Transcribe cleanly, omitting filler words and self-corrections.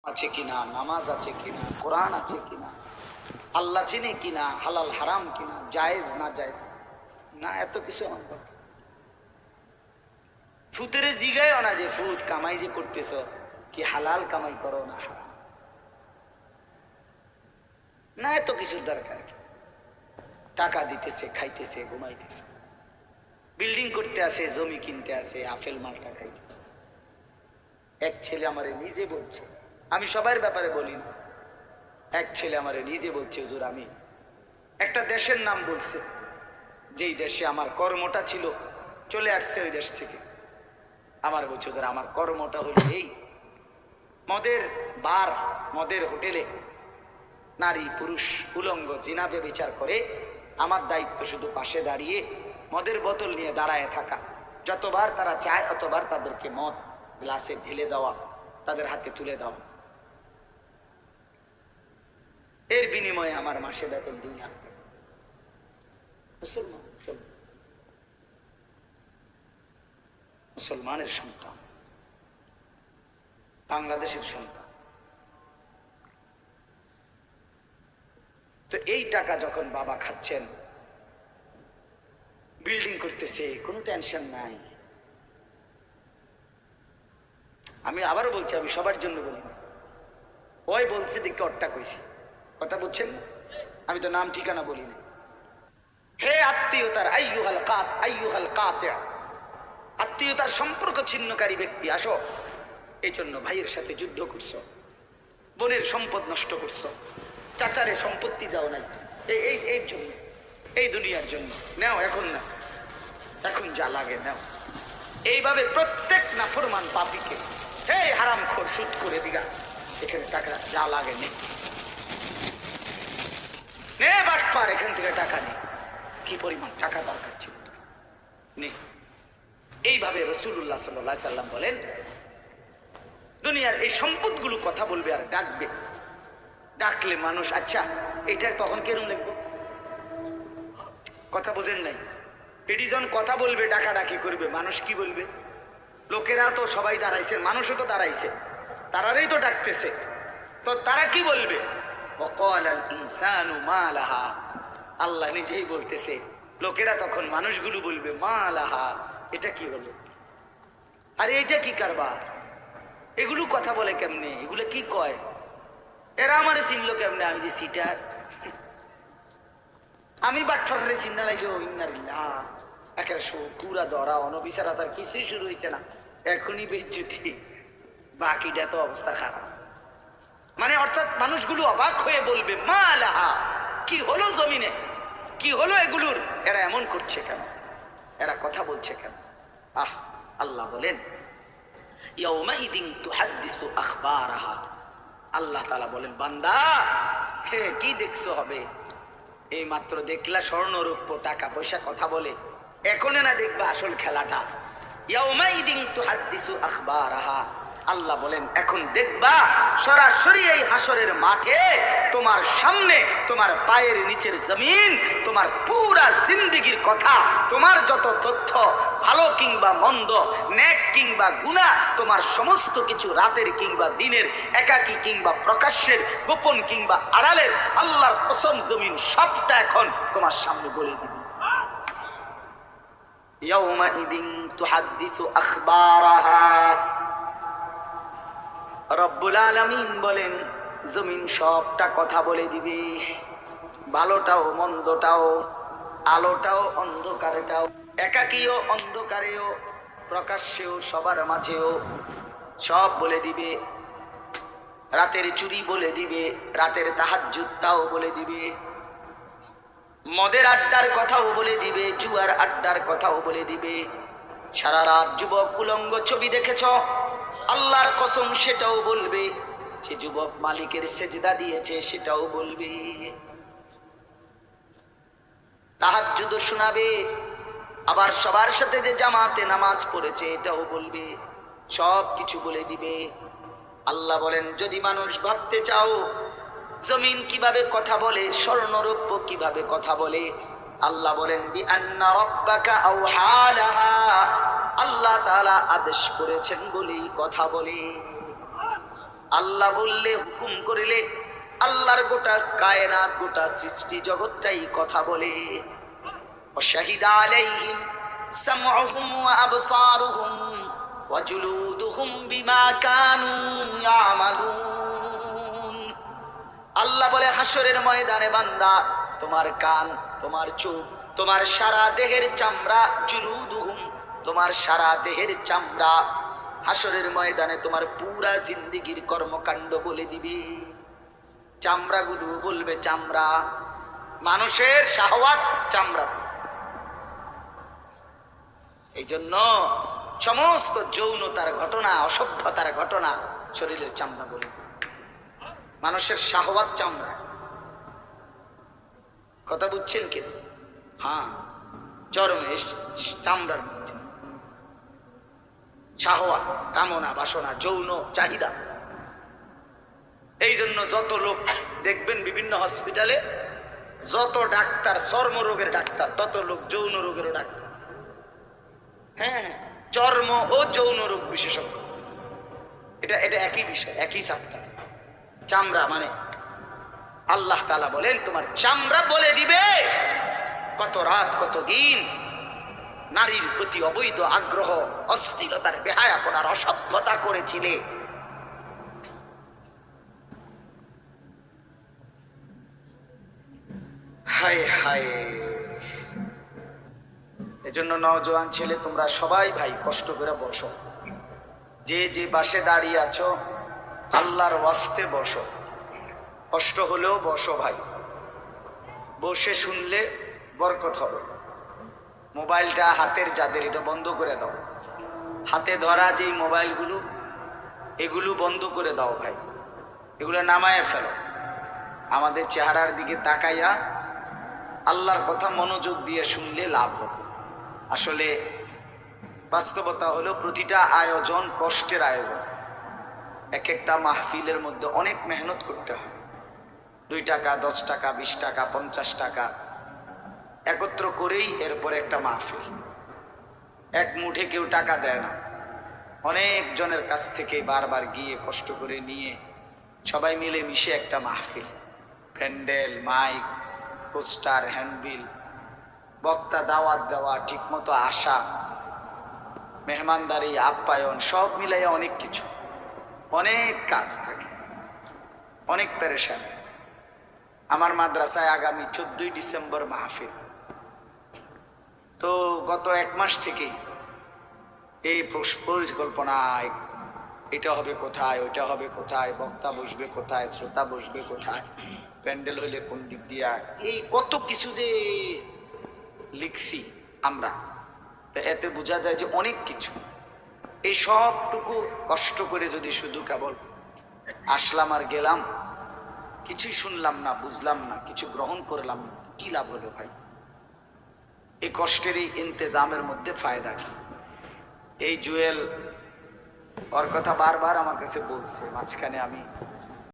আছে কিনা, নামাজ আছে কিনা, কোরআন আছে কিনা, আল্লাহ চিনে কিনা, হালাল হারাম কিনা, জায়েজ না জায়েজ না, এত কিছু আমার দরকার। ফুতেরে জিগায়ও না যে ফুত কামাই যে করতেছ কি হালাল কামাই করো না হারাম, না এত কিছুর দরকার কি। টাকা দিতেছে, খাইতেছে, ঘুমাইতেছে, বিল্ডিং করতে আসে, জমি কিনতে আসে, আপেল মালটা খাইতেছে। এক ছেলে আমারে নিজে বলছে, আমি সবার ব্যাপারে বলি না, এক ছেলে আমারে নিজে বলছে, হুজুর আমি একটা দেশের নাম বলছে, যেই দেশে আমার কর্মটা ছিল, চলে আসছে ওই দেশ থেকে। আমার বলছে, হুজুর আমার কর্মটা হলো এই মদের বার, মদের হোটেলে নারী পুরুষ উলঙ্গ জিনা ব্যভিচার করে, আমার দায়িত্ব শুধু পাশে দাঁড়িয়ে মদের বোতল নিয়ে দাঁড়ায় থাকা, যতবার তারা চায় অতবার তাদেরকে মদ গ্লাসে ঢেলে দেওয়া, তাদের হাতে তুলে দেওয়া, এর বিনিময়ে আমার মাসে বেতন 2 লাখ। মুসলমান মুসলমানের সন্তান, বাংলাদেশের সন্তান। তো এই টাকা যখন বাবা খাচ্ছেন, বিল্ডিং করতেছে, কোনো টেনশন নাই। আমি আবারও বলছি, আমি সবার জন্য বলি না, ওই বলছে দিকে অট্টা কইছি, কথা বুঝছেন না, আমি তো নাম ঠিকানা বলি না। হে আত্মীয়তার আইয়ুহাল কাতিআ, আত্মীয়তার সম্পর্ক ছিন্নকারী ব্যক্তি, আসো। এই জন্য ভাইয়ের সাথে যুদ্ধ করছো, বোনের সম্পদ নষ্ট করছো, চাচারে সম্পত্তি দাও নাই, এই জন্য, এই দুনিয়ার জন্য নাও, এখন না, এখন যা লাগে নাও। এইভাবে প্রত্যেক নাফরমান পাপীকে, হে হারামখোর সুদ করে দিগা, এখানে টাকা যা লাগে নে, নে বাটপার, এখান থেকে টাকা নে, কি পরিমাণ টাকা দরকার ছিল নে। এইভাবে রাসূলুল্লাহ সাল্লাল্লাহু আলাইহি সাল্লাম বলেন, দুনিয়ার এই সম্পদগুলো কথা বলবে আর ডাকবে, ডাকলে মানুষ, আচ্ছা এটা তখন কেরম লিখবো, কথা বোঝেন নাই, এডিজন কথা বলবে, ডাকাডাকি করবে, মানুষ কি বলবে? লোকেরা তো সবাই দাঁড়াইছে, মানুষও তো দাঁড়াইছে, তারারই তো ডাকতেছে, তো তারা কি বলবে? ওয়াকালাল ইনসানু মা লাহা, আল্লাহ নিজেই বলতেছে, লোকেরা তখন মানুষগুলো বলবে মা লাহা, এটা কি হলো, আরে এটা কি কারবার, এগুলো কথা বলে কেমনে, এগুলো কি কয়, এরা আমারে চিনলো কেমনে, আমি যে সিটার, আমি বাটফারে চিন্তা লাগলো, একেবারে পুরা ধরা, অনবিচার আচার কিছুই শুরু হয়েছে না, এখনই বেজ্জতি, বাকিটা তো অবস্থা খারাপ। মানে অর্থাৎ মানুষগুলো অবাক হয়ে বলবে মা লাহা, কি হলো জমিনে, কি হলো এগুলোর, এরা এমন করছে কেন, এরা কথা বলছে কেন? আল্লাহ বলেন, ইয়াউমাইদিন তুহাদ্দিসু আখবারাহা, আল্লাহ তাআলা বলেন, বান্দা হে কি দেখছো হবে, এই মাত্র দেখলা স্বর্ণ রূপ্য টাকা পয়সা কথা বলে, এখন না দেখবা আসল খেলাটা। ইয়াউমাইদিন তুহাদ্দিসু আখবারাহা, আল্লাহ বলেন এখন দেখবা সরাসরি এই হাসরের মাঠে তোমার সামনে, তোমার পায়ের নিচের জমিন, তোমার পুরা জিন্দেগীর কথা, তোমার যত তথ্য, ভালো কিংবা মন্দ, নেক কিংবা গুনাহ, তোমার সমস্ত কিছু রাতের কিংবা দিনের, একাকী কিংবা প্রকাশ্যের, গোপন কিংবা আড়ালের, আল্লাহর কসম জমিন সবটা এখন তোমার সামনে বলে দিবে। ইয়াউমাইদিন তুহাদ্দিসু আখবারাহা, রব্বুল আলামিন বলেন জমিন সবটা কথা বলে দিবে, ভালোটাও মন্দটাও, আলোটাও অন্ধকারেটাও, একাকীও অন্ধকারেও, প্রকাশ্যেও সবার মাঝেও, সব বলে দিবে। রাতের চুরি বলে দিবে, রাতের তাহাজ্জুদটাও বলে দিবে, মদের আড্ডার কথাও বলে দিবে, জুয়ার আড্ডার কথাও বলে দিবে। সারা রাত যুবক উলঙ্গ ছবি দেখেছ, আল্লাহর কসম সেটাও বলবে, যে যুবক মালিকের সেজদা দিয়েছে সেটাও বলবে, তাহাজ্জুদ শোনাবে, আবার সবার সাথে যে জামাতে নামাজ পড়েছে এটাও বলবে, সব কিছু বলে দিবে। আল্লাহ বলেন যদি মানুষ ভাবতে চাও জমিন কিভাবে কথা বলে, স্বর্ণরৌপ্য কিভাবে কথা বলে, আল্লাহ বলেন বিআন্না রাব্বাকা আওহা লাহা, আল্লাহ তাআলা আদেশ করেছেন বলেই কথা বলে। আল্লাহ বললে, হুকুম করিলে আল্লাহর গোটা কায়নাত, গোটা সৃষ্টি জগৎটাই কথা বলে। শাহিদা আলাইহিম সামউহুম ওয়া আবসারুহুম ওয়া জুলুদুহুম বিমা কানু ইয়ামালুন। আল্লাহ বলে, হাসরের ময়দানে বান্দা, তোমার কান, তোমার চোখ, তোমার সারা দেহের চামড়া, জুলুদুহুম, তোমার সারা দেহের চামড়া হাসরের ময়দানে তোমার পুরা জিন্দেগির কর্মকাণ্ড বলে দিবে। চামড়াগুলো বলবে, চামড়া, মানুষের শাহওয়াত চামড়া। এই জন্য সমস্ত যৌনতার ঘটনা, অসভ্যতার ঘটনা শরীরের চামড়া বলে। মানুষের শাহওয়াত চামড়া। কথা বুঝছেন কি? হ্যাঁ, চরমে চামড়ার মধ্যে শাহওয়াত, কামনা, বাসনা, যৌন চাহিদা। এই জন্য যত লোক দেখবেন বিভিন্ন হসপিটালে, যত ডাক্তার চর্মরোগের ডাক্তার, তত লোক যৌন রোগেরও ডাক্তার। হ্যাঁ, চর্ম ও যৌন রোগ বিশেষজ্ঞ। এটা একই বিষয়, একই চ্যাপ্টার। চামড়া মানে আল্লাহ তাআলা বলেন, তোমার চামড়া বলে দিবে কত রাত, কত দিন নারীর প্রতি অবৈধ আগ্রহ, অশ্লীলতার, বেহায়াপনার, অসভ্যতা করেছিলে। হায় হায়। এজন্য নওজোয়ান ছেলে, তোমরা সবাই ভাই কষ্ট করে বসো। যে যে পাশে দাঁড়িয়ে আছো, আল্লাহর ওয়াস্তে বসো। কষ্ট হলেও বসো ভাই, বসে শুনলে বরকত হবে। মোবাইলটা হাতের যাদের, এটা বন্ধ করে দাও। হাতে ধরা যেই মোবাইলগুলো, এগুলো বন্ধ করে দাও ভাই, এগুলো নামায় ফেলো। আমাদের চেহারার দিকে তাকাইয়া আল্লাহর কথা মনোযোগ দিয়ে শুনলে লাভ হবে। আসলে বাস্তবতা হলো, প্রতিটা আয়োজন কষ্টের আয়োজন। এক একটা মাহফিলের মধ্যে অনেক মেহনত করতে হয়। 2 টাকা, 10 টাকা, 20 টাকা, 50 টাকা একত্র করেই এরপরে একটা মাহফিল। এক মুঠে কেউ টাকা দেয় না, অনেক জনের কাছ থেকে বারবার গিয়ে কষ্ট করে নিয়ে সবাই মিলে মিশে একটা মাহফিল। প্যান্ডেল, মাইক, পোস্টার, হ্যান্ডবিল, বক্তা, দাওয়াত দেওয়া, ঠিকমতো আসা, মেহমানদারি, আপ্যায়ন, সব মিলাইয়া অনেক কিছু, অনেক কাজ থাকে, অনেক পেরেশান। আমার মাদ্রাসায় আগামী 14ই ডিসেম্বর মাহফিল। তো গত 1 মাস থেকেই এই পরিকল্পনায়, এটা হবে কোথায়, ওইটা হবে কোথায়, বক্তা বসবে কোথায়, শ্রোতা বসবে কোথায়, প্যান্ডেল হইলে কোন দিক দিয়া, এই কত কিছু যে লিখছি আমরা। তো এতে বোঝা যায় যে অনেক কিছু। এই সবটুকু কষ্ট করে যদি শুধু কেবল আসলাম আর গেলাম, কিছুই শুনলাম না, বুঝলাম না, কিছু গ্রহণ করলাম না, কি লাভ হলো ভাই? এই কষ্টের এই ইন্তেজামের মধ্যে ফায়দা কি? এই জুয়েল, ওর কথা বারবার আমার কাছে বলছে, মাঝখানে আমি